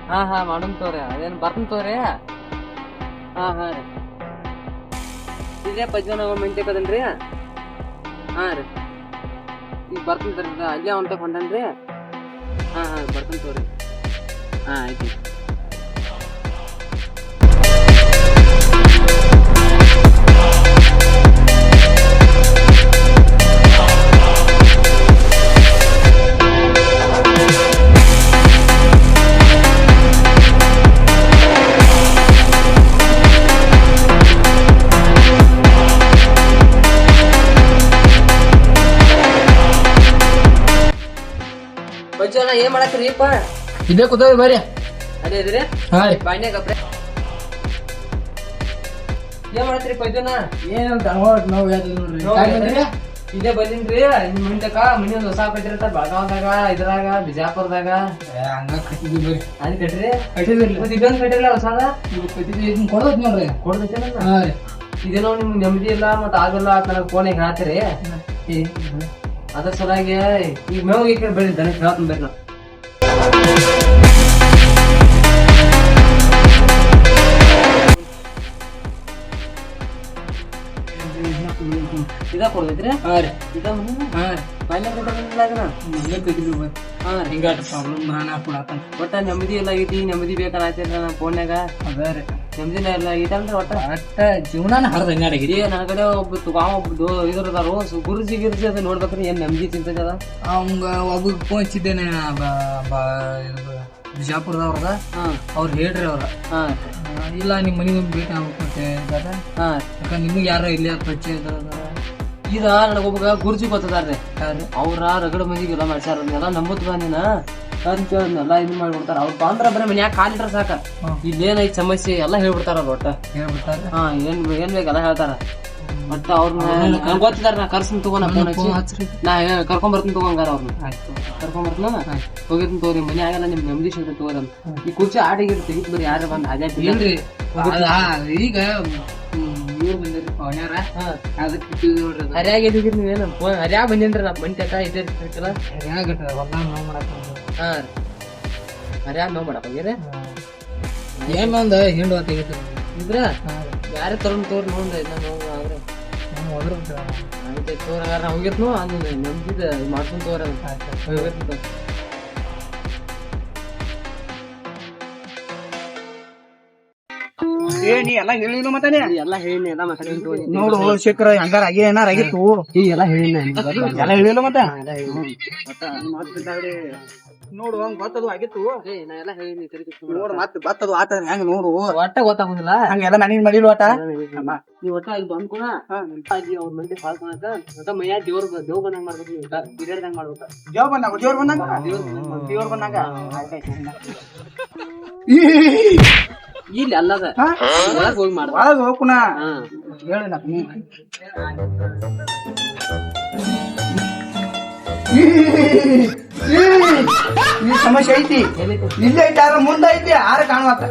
ಹಾ ಮಾಡೋಣ ತೋರಿ ಅದೇನು ಬರ್ತನ್ ತೋರಿ. ಹಾ ರೀ ಇದೇ ಪಜ್ಜನ ಮೆಂಟೇಕದನ್ರಿ. ಹಾ ರೀ ಈಗ ಬರ್ತೀನಿ ತೋರಿ ಅಲ್ಲೇ ಅವನ್ತ ಹೊಂಟನ್ರಿ. ಹಾ ಬರ್ತೀನಿ ತೋರಿ. ಆಯ್ತು. ಬಜ್ಜನ ಏನ್ ಮಾಡತ್ತೀರಿಪ್ಪ? ಇದೇ ಕೂತವ್ರಿ ಬರ್ರಿ. ಅದೇ ಇದ್ರಿ ಹಾ ರೀ ಬಾಣ್ಯಾಗ ಏನ್ ಮಾಡತ್ರಿ ಬಜ್ಜನ? ಏನಂತ ನೋವು ನೋಡ್ರಿ. ಇದೇ ಬಂದಿನ್ರಿ ನಿಮ್ ಮುಂದಕ ಮನಿ ಒಂದ್ ಹೊಸ ಕಟ್ಟಿರತ್ತ ಬೆಳಗಾವದಾಗ ಇದ್ರಾಗ ಬಿಜಾಪುರದಾಗ. ಹಂಗ ಕಟ್ಟಿದ್ವಿ ಬರ್ರಿ. ಅದ್ ಕಟ್ರಿ ಕಟ್ಟಿದ್ರಿ ಮತ್ ಇದೊಂದ್ ಕಟ್ಟಿರಲ್ಲ ಹೊಸಾದ ಕಟ್ಟಿದ್ವಿ ಕೊಡೋದ್ ನೋಡ್ರಿ. ಕೊಡ್ದೈತೇನ? ಹಾ ರೀ ಇದೇನೋ ನಿಮ್ಗೆ ನೆಮ್ಮದಿ ಇಲ್ಲ ಮತ್ ಆಗಲ್ಲ ನನಗ್ ಫೋನಿಗೆ ಹೇಳ್ತೀರಿ. ಅದ್ರ ಸಲುವಾಗಿ ಈಗ ಮೇವ್ ಈ ಕಡೆ ಬೆಳಿ ದನಕ್ಕೆ ಹೇಳ್ತೀನಿ ಬರ್ರಿ. ಇದ ಕೊಡ್ದೈತ್ರಿ? ಹಾ ರೀ ಇದ ಹಾ ರೀ ಬಾಯ್ಲೆ ಕಟ್ಟಿಲ್ಲ. ಇಲ್ಲೇ ಕಟ್ಟಿದ್ವಿ ಬರ್ರಿ. ಹಾ ರೀ ಹಿಂಗಾಟ ಪ್ರಾಬ್ಲಮ್ ಬರಾನ ಕೊಡಾತಾನ. ಒಟ್ಟ ನೆಮ್ಮದಿ ಇಲ್ಲ ಆಗೈತಿ. ನೆಮ್ಮದಿ ಬೇಕಾಗ್ತೈತಿ ನನ್ನ ಫೋನ್ಯಾಗ. ಅದ ರೀ ನೆಮ್ಮದಿನ ಇಲ್ಲ ಆಗೈತಲ್ರಿ ಒಟ್ಟ. ಒಟ್ಟ ಜೀವನಾನ ಹರಿದ ಹಂಗಾಡಾಗಿರಿ. ನನ್ನ ಕಡೆ ಒಬ್ಬ ಇದ್ರದಾರು ಗುರುಜಿ ಗಿರ್ಜಿ ಅದ ನೋಡ್ಬೇಕ್ರಿ ಏನ್ ನೆಮ್ಮದಿ ಚಿಂತೆ ಅದ. ಅವಂಗ ಒಬ್ಬ ಫೋನ್ ಹಚ್ಚಿದ್ದೇನೆ ಬಿಜಾಪುರದವ್ರದ. ಅವ್ರು ಹೇಳ್ರಿ ಅವ್ರ ಇಲ್ಲ ನಿಮ್ ಮನಿಗೆ ಒಂದು ಭೇಟಿ ಆಗ್ಬೇಕು ಅಂತ ಹೇಳಿದಾರೆ. ಯಾಕಂದ್ರೆ ನಿಮ್ಗೆ ಯಾರೋ ಇಲ್ಲಿ ಪರಿಚಯ ಇದಾರ. ಈಗ ನನಗೊಬ್ಬ ಗುರುಜಿ ಗೊತ್ತದಾರ್ರಿ. ಅವ್ರ ರಗಡ ಮಂದಿಗೆಲ್ಲ ಮಾಡ್ಸ್ಯಾರ. ಅದನ್ನೆಲ್ಲ ನಂಬತ್ ನೀನ ಅಂತ ಕೇಳಿದ್ನೆಲ್ಲ ಇದನ್ ಮಾಡ್ಬಿಡ್ತಾರ. ಅವ್ರು ಬಂದ್ರ ಬರೀ ಮನ್ಯಾಗ ಕಾಲಿಟ್ರ ಸಾಕ ಇಲ್ಲೇನೈತಿ ಸಮಸ್ಯೆ ಎಲ್ಲ ಹೇಳ್ಬಿಡ್ತಾರ. ಅವ್ರ ಒಟ್ಟ ಹೇಳ್ಬಿಡ್ತಾರ. ಏನ್ ಬೇಕೆಲ್ಲ ಹೇಳ್ತಾರ. ಒಟ್ಟ ಅವ್ರನ್ನ ಗೊತ್ತಿದಾರ. ನಾ ಕರ್ಸನ್ ತಗೋ ನಾ ಫೋನ್ ಹಚ್ಚಿ ನಾ ಕರ್ಕೊಂಡ್ ಬರ್ತೀನಿ ತಗೊಂಗಾರ ಅವ್ರನ್ನ. ಕರ್ಕೊಂಡ್ ಬರ್ತೀನ ಹೋಗಿರ್ತೀನಿ ತಗೋರಿ. ಮನೆ ಆಗಲ್ಲ ನಿಮ್ ನೆಮ್ಮದಿ ಸಿಗ್ತದೆ ತಗೋರಿ ಅಂತ. ಈ ಕುರ್ಚಿ ಆಟಿಗೆ ತೆಗಿತ್ ಬರೀ ಯಾರ ಬಂದ್ ಅದೇ ಇಲ್ರಿ. ಈಗ ಇವ್ರು ಬಂದಿರಿ ಪವನ್ಯಾರ ಅದಕ್ಕೆ ನೋಡ್ರಿ. ಹರ್ಯಾಗ ಇದ್ದೀರಿ ನೀವೇನು ಹರ್ಯಾಗ ಬಂದೇನ್ರಿ ನಾ ಮನಿ ತಕ ಇದೇ ಹರ್ಯಾಗ ಹೊಲ್ದಾಗ ನೋವು ಮಾಡಕ್. ಹಾ ರೀ ಹರ್ಯಾಗ ನೋವು ಮಾಡಕ್ ಹೋಗಿರಿ. ಏನ್ ಒಂದ್ ಹಿಂಡು ಅಂತ ತೆಗಿತೀರಿ ಇದ್ರ ಬ್ಯಾರೆ ತಗೊಂಡ್ ತೋರಿ ನೋಡ್ದ ಇನ್ನ ನೋವು ಆದ್ರೆ ಆಯ್ತು ತೋರ ಹೋಗಿರ್ನು ಅದು ನಮ್ದಿದ್ ಮಾಡ್ಕೊಂಡ್ ತೋರ ಹೋಗಿರ್ತೀನಿ. ನೀ ಎಲ್ಲಾ ಹೇಳಿಲ್ಲ ಮತ್ತೆ ಎಲ್ಲ ಹೇಳಿನಿ ಎಲ್ಲ ಮಾತಾಡಿ ನೋಡು ಶೇಖರ ಹಂಗಾರ ಆಗಿ ಏನಾರ ಆಗಿತ್ತು. ಎಲ್ಲ ಹೇಳಿನಿ ಎಲ್ಲ ಹೇಳಿಲ್ಲ ಮತ್ತೆ ನೋಡು ಹಂಗ ಗೊತ್ತದು ಆಗಿತ್ತು. ನಾ ಎಲ್ಲ ಹೇಳಿನಿ ನೋಡು ಮತ್ತೆ ಬತ್ತದು ಆತ ಹೆಂಗ ನೋಡು ಒಟ್ಟ ಗೊತ್ತಾಗುದಿಲ್ಲ. ಹಂಗೆಲ್ಲ ನನಗ್ ಮಾಡಿಲ್ಲ ಒಟ್ಟ. ನೀವ್ ಒಟ್ಟ ಅಲ್ಲಿ ಬಂದ್ಕೊಣ ಅಲ್ಲಿ ಅವ್ರ ಮಂದಿ ಪಾಲ್ಕೊಳಕ ಒಟ್ಟ ಮೈಯ ದೇವ್ ಬಂದಂಗ ಮಾಡ್ಬೇಕು. ಬಿರಿಯಾಡ್ದಂಗ ಮಾಡ್ಬೇಕ. ದೇವ್ರ ಬಂದಾಗ ದೇವ್ರ ಬಂದಾಗ ಇಲ್ಲಿ ಅಲ್ಲದ ಹೋಗಿ ಮಾಡ ಒಳಗ ಹೋಗ್ಕುನ ಹೇಳಿ ಈ ಸಮಸ್ಯೆ ಐತಿ. ಇಲ್ಲೇ ಐತಿ ಆದ್ರೆ ಮುಂದೆ ಐತಿ ಆರ ಕಾಣುವತ್ತ.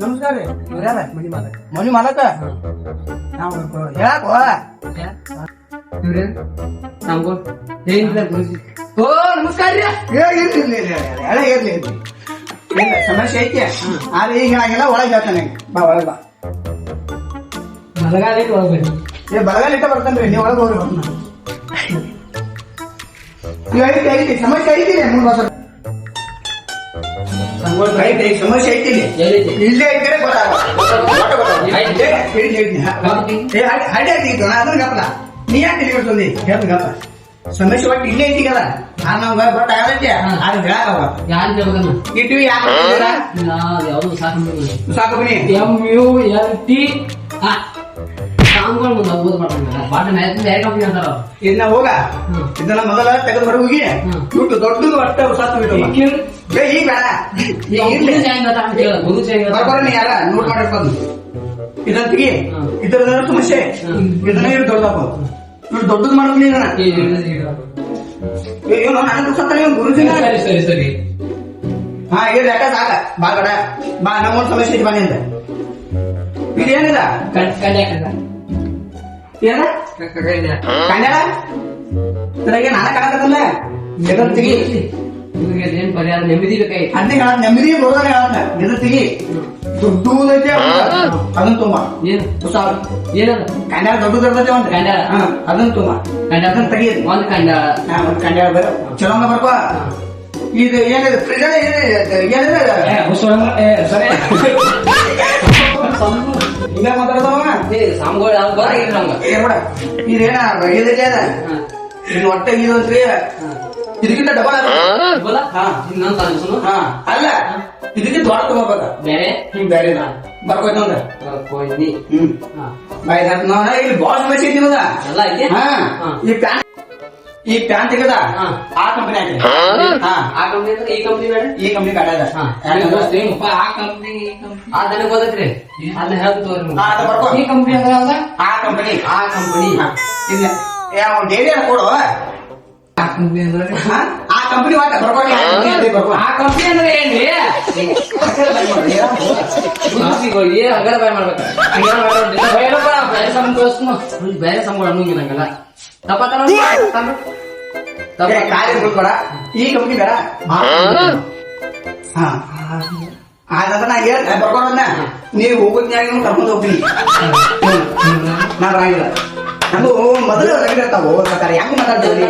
ನಮಸ್ಕಾರ ರೀ. ಇವ್ರ್ಯಾರ ಮನಿ ಮಾಲಕ ಹೇಳಕ್ ಓ ನಮಸ್ಕಾರ ರೀ. ಇರ್ಲಿ ಇಲ್ಲ ಸಮಸ್ಯೆ ಐತಿ. ಆದ್ರೆ ಈಗ ಹಾಗೆಲ್ಲ ಒಳಗೆ ಹೇಳ್ತಾನೆ. ಬಾ ಒಳಗೆ ಬಾ. ಬಲಗಾಲಿಟ್ಟು ಹೋಗ್ಬೇಡಿ. ಬಲಗಾಲ ಇಟ್ಟ ಬರ್ತೇನ್ರಿ. ನೀವು ಒಳಗೆ ಹೋಗ್ರಿ ಬರ್ತಾನ. ಐತಿ ಸಮಸ್ಯೆ ಐತಿ. ಸಮಸ್ಯೆ ಐತಿ ಇಲ್ಲೇ ಇದ್ರೆ ಅದನ್ನ ನೀ ಯಾಕೆ ತಿಳ್ಕೊಂಡಿ ಹೇಳ್ಬೇಕಲ್ಲ. ಸಮಸ್ಯೆ ಒಟ್ಟು ಇಲ್ಲೇ ಐತಿಗಲ್ಲ. ನಮ್ಗೆ ಗೊತ್ತಾಗತ್ತೆ. ಅದು ಹೇಳಾಕವ ಯಾರು ಹೇಳ್ಬೇಕನ್ನ ಇಟ್ಟು ಯಾಕೆ ಯಾವ್ದು ಸಾಕು ಸಾಕು ಬನ್ನಿ. MULT ಸಾಂಗ್ಗಳು ಮುಂದೆ ಓದ್ ಮಾಡ್ಕೊಂಡ ಬಾಟ ಅಂತಾರ. ಇದನ್ನ ಹೋಗ ಇದನ್ನ ಮೊದಲ ತೆಗೆದು ಹೊರ ಹೋಗಿ ಇಟ್ಟು ದೊಡ್ಡದು ಅಷ್ಟೇ ಸಾಕು ಈಗ ಬೇಡ ಯಾರ ನೋಟ್ ಮಾಡಿರ್ಬಂದು ಇದನ್ನ ತೆಗಿ. ಇದರ ಸಮಸ್ಯೆ ಇದನ್ನ ಇಟ್ಟು ದೊಡ್ಡಪ್ಪ ಇಟ್ಟು ದೊಡ್ಡದು ಮಾಡ್ತೀನಿ. ನನಗೂ ಸತ್ತ ಗುರುಜಿನ ಸರಿ ಸರಿ ಹಾ ಇದು ಯಾಕ ಸಾಕ ಬಾ ಕಡ ಬಾ ನಮ್ಮೊಂದು ಸಮಸ್ಯೆ ಐತಿ ಮನೆಯಿಂದ. ಇದೇನಿದ ಏನ ಕನ್ನಡ ನಾನ ಕಾಣಕತ್ತಲ್ಲ ತೆಗಿ ನಿಮಗೆ ಏನ್ ಪರಿಹಾರ ನೆಮ್ಮದಿ ಬೇಕಾಗಿತ್ತು. ಅದೇ ಹೇಳ ನೆಮ್ಮದಿ ಬರೋದಾನೆ ಹೇಳ ಇದು ತೆಗಿ ದುಡ್ಡು ಐತೆ ಅದನ್ನ ತುಂಬ ಏನು ಸಾವಿರ ಏನದ ಕಂಡ್ಯಾಳ ದೊಡ್ಡದು ಇರ್ತೈತೆ ಒಂದು ಕಂಡ್ಯಾಳ. ಅದನ್ನ ತುಂಬ ಅದನ್ನ ತೆಗಿಯೋದು ಒಂದ್ ಕಂಡ ಒಂದು ಕಂಡ್ಯಾಳ ಬರ ಚಲೋ ಬರ್ಕೋ ಇದು ಏನಿದೆ ಫ್ರಿಜ್ ಏನಿದೆ ಹಿಂಗ ಮಾತಾಡ್ತಾವ ಸಾಮ್ಗಳು ಯಾವ್ದು ಬರಾಗಿಲ್ಲ ನಮ್ಗ. ಏನ್ ಮಾಡ ಇದೇನ ಇದೈತೆ ಅದ ಇದು ಹೊಟ್ಟೆ ಇದು ಅಂತ್ರಿ ಇದಕ್ಕಿಂತ ಡಬಲ್ ಬಲ? ಇನ್ನೊಂದ್ ತಾಲೂಕು ಹಾ ಅಲ್ಲ ಇದಕ್ಕಿಂತ ದೊಡ್ಡ ತಗೋಬೇಕ ಬೇರೆ ಹಿಂಗ್ ಬೇರೆ ಬರ್ಕೋಯ್ತು ಅಂದ್ರ ಕೊಯ್ನಿ. ಬಾಯ್ ಇಲ್ಲಿ ಬಾಳ ಸಮಸ್ಯೆ ಐತಿ ನಿಮ್ಮದ ಎಲ್ಲ ಐತಿ. ಹಾ ಈ ಪ್ಯಾನ್ ತೆಗದ ಆ ಕಂಪನಿ ಹಾಕಿ ಹಾ ಆ ಕಂಪ್ನಿ ಅಂದ್ರೆ ಈ ಕಂಪ್ನಿ ಬೇಡ. ಈ ಕಂಪನಿ ಬೇಡ ಅದ ಏನಪ್ಪ ಆ ಕಂಪ್ನಿ ಆ ನನಗೆ ಗೊತ್ತೈತ್ರಿ ಅದನ್ನ ಹೇಳ್ತೀವಿ. ಹಾ ಅದ ಬರ್ಕೋ ಈ ಕಂಪ್ನಿ ಅಂದ್ರೆ ಯಾವ್ದ? ಆ ಕಂಪನಿ ಆ ಕಂಪನಿ. ಇಲ್ಲ ಯಾವ ಡೈರಿ ಕೊಡು ಆ ಕಂಪ್ನಿ ಅಂದ್ರೆ ಆ ಕಂಪನಿ ವಾಟ ಬರ್ಕೋ ಆ ಕಂಪ್ನಿ ಅಂದ್ರೆ ಏನ್ರಿ? ಏನ್ ಹಂಗಾರ ಬಾಯ್ ಮಾಡ್ಬೇಕು. ಬೇರೆ ಸಂಬಳ ತೋರಿಸ್ನು ಬೇರೆ ಸಂಬಳ ಅನ್ನೋಂಗಿಲ್ಲ ಕಾರ್ಯ ಬೇಡ ಈ ಕಂಪನಿ ಬೇಡ ಹಾ ಆದ್ರೆ ನಾ ಹೇಳ ಬರ್ಕೊಂಡ ನೀವು ಹೋಗೋದ್ನಾಗ ಕರ್ಕೊಂಡು ಹೋಗ್ತೀನಿ ನಾ ಬರಂಗಿಲ್ಲ ನಮಗೂ ಮೊದಲು ರಗಡ ಇರ್ತಾವ ಹೆಂಗ್ ಮಾತಾಡ್ತೀವಿ